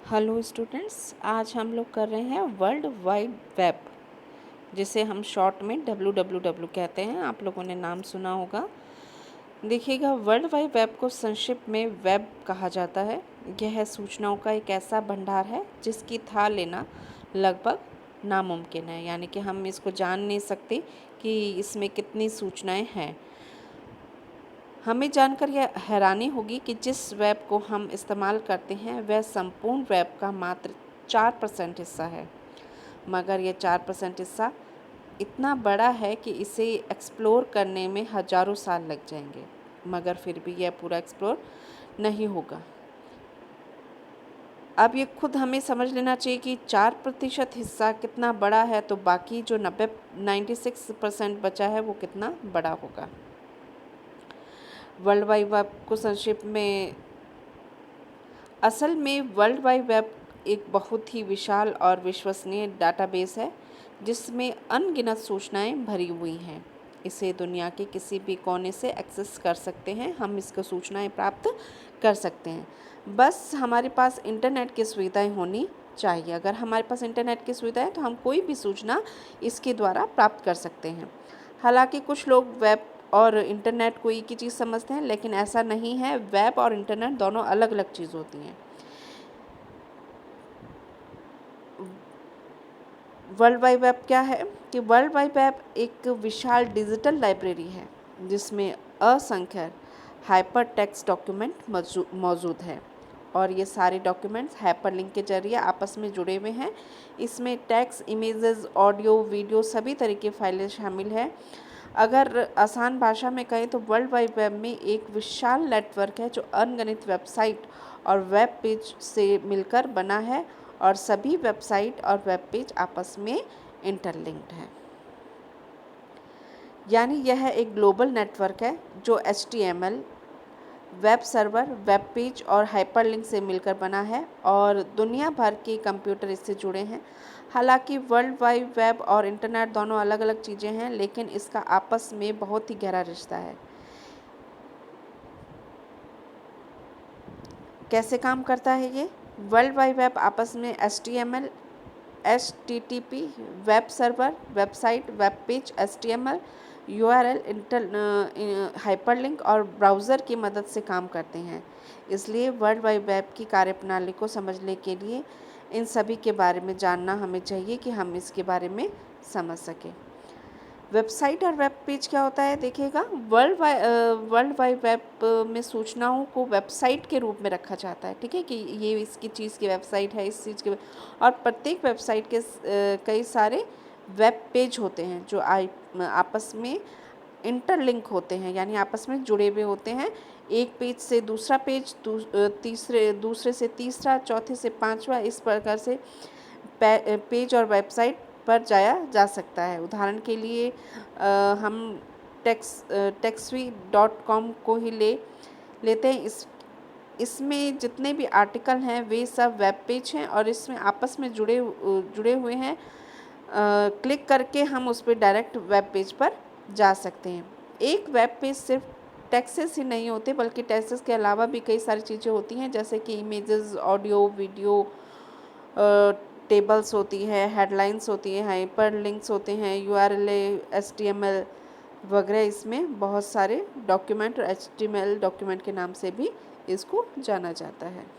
Hello students, आज हम लोग कर रहे हैं वर्ल्ड वाइड वेब, जिसे हम शॉर्ट में WWW कहते हैं। आप लोगों ने नाम सुना होगा। देखिएगा, वर्ल्ड वाइड वेब को संक्षिप्त में वेब कहा जाता है। यह सूचनाओं का एक ऐसा भंडार है जिसकी था लेना लगभग नामुमकिन है, यानी कि हम इसको जान नहीं सकते कि इसमें कितनी सूचनाएं हैं। हमें जानकर यह हैरानी होगी कि जिस वेब को हम इस्तेमाल करते हैं वह संपूर्ण वेब का मात्र 4% हिस्सा है, मगर यह 4% हिस्सा इतना बड़ा है कि इसे एक्सप्लोर करने में हजारों साल लग जाएंगे, मगर फिर भी यह पूरा एक्सप्लोर नहीं होगा। अब ये खुद हमें समझ लेना चाहिए कि 4% हिस्सा कितना बड़ा है, तो बाकी जो 96% बचा है वो कितना बड़ा होगा। वर्ल्ड वाइड वेब को संक्षिप्त में, असल में वर्ल्ड वाइड वेब एक बहुत ही विशाल और विश्वसनीय डाटाबेस है जिसमें अनगिनत सूचनाएं भरी हुई हैं। इसे दुनिया के किसी भी कोने से एक्सेस कर सकते हैं, हम इसको सूचनाएं प्राप्त कर सकते हैं। बस हमारे पास इंटरनेट की सुविधाएं होनी चाहिए। अगर हमारे पास इंटरनेट की सुविधा है तो हम कोई भी सूचना इसके द्वारा प्राप्त कर सकते हैं। हालांकि कुछ लोग वेब और इंटरनेट को एक ही चीज़ समझते हैं, लेकिन ऐसा नहीं है। वेब और इंटरनेट दोनों अलग अलग चीज़ होती हैं। वर्ल्ड वाइड वेब क्या है कि वर्ल्ड वाइड वेब एक विशाल डिजिटल लाइब्रेरी है जिसमें असंख्य हाइपर टेक्स्ट डॉक्यूमेंट मौजूद है, और ये सारे डॉक्यूमेंट्स हाइपरलिंक के जरिए आपस में जुड़े हुए हैं। इसमें टेक्स्ट, इमेजेस, ऑडियो, वीडियो सभी तरह की फाइलें शामिल हैं। अगर आसान भाषा में कहें तो वर्ल्ड वाइड वेब में एक विशाल नेटवर्क है जो अनगिनत वेबसाइट और वेब पेज से मिलकर बना है, और सभी वेबसाइट और वेब पेज आपस में इंटरलिंक्ड हैं। यानी यह एक ग्लोबल नेटवर्क है जो HTML, web server, web page और हाइपरलिंक से मिलकर बना है, और दुनिया भर के कंप्यूटर इससे जुड़े हैं। हालांकि वर्ल्ड वाइड वेब और इंटरनेट दोनों अलग अलग चीज़ें हैं, लेकिन इसका आपस में बहुत ही गहरा रिश्ता है। कैसे काम करता है ये? वर्ल्ड वाइड वेब आपस में HTML, HTTP, web server, website, web page, HTML, URL, hyperlink और ब्राउज़र की मदद से काम करते हैं। इसलिए वर्ल्ड वाइड वेब की कार्यप्रणाली को समझने के लिए इन सभी के बारे में जानना हमें चाहिए कि हम इसके बारे में समझ सकें। वेबसाइट और वेब पेज क्या होता है? देखिएगा, वर्ल्ड वाइड वेब में सूचनाओं को वेबसाइट के रूप में रखा जाता है। ठीक है कि ये इसकी चीज़ की वेबसाइट है, इस चीज़ के, और प्रत्येक वेबसाइट के कई सारे वेब पेज होते हैं जो आपस में इंटरलिंक होते हैं, यानी आपस में जुड़े हुए होते हैं। एक पेज से दूसरा पेज, दूसरे से तीसरा, चौथे से पांचवा, इस प्रकार से पेज और वेबसाइट पर जाया जा सकता है। उदाहरण के लिए हम TextSui.com को ही लेते हैं। इसमें जितने भी आर्टिकल हैं वे सब वेब पेज हैं, और इसमें आपस में जुड़े हुए हैं। क्लिक करके हम उस पर डायरेक्ट वेब पेज पर जा सकते हैं। एक वेब पेज सिर्फ टेक्स्ट ही नहीं होते, बल्कि टेक्स्ट के अलावा भी कई सारी चीज़ें होती हैं, जैसे कि इमेजेस, ऑडियो, वीडियो, टेबल्स होती है, हेडलाइंस होती है, हाइपर लिंक्स होते हैं, URL, HTML वगैरह। इसमें बहुत सारे डॉक्यूमेंट और HTML डॉक्यूमेंट के नाम से भी इसको जाना जाता है।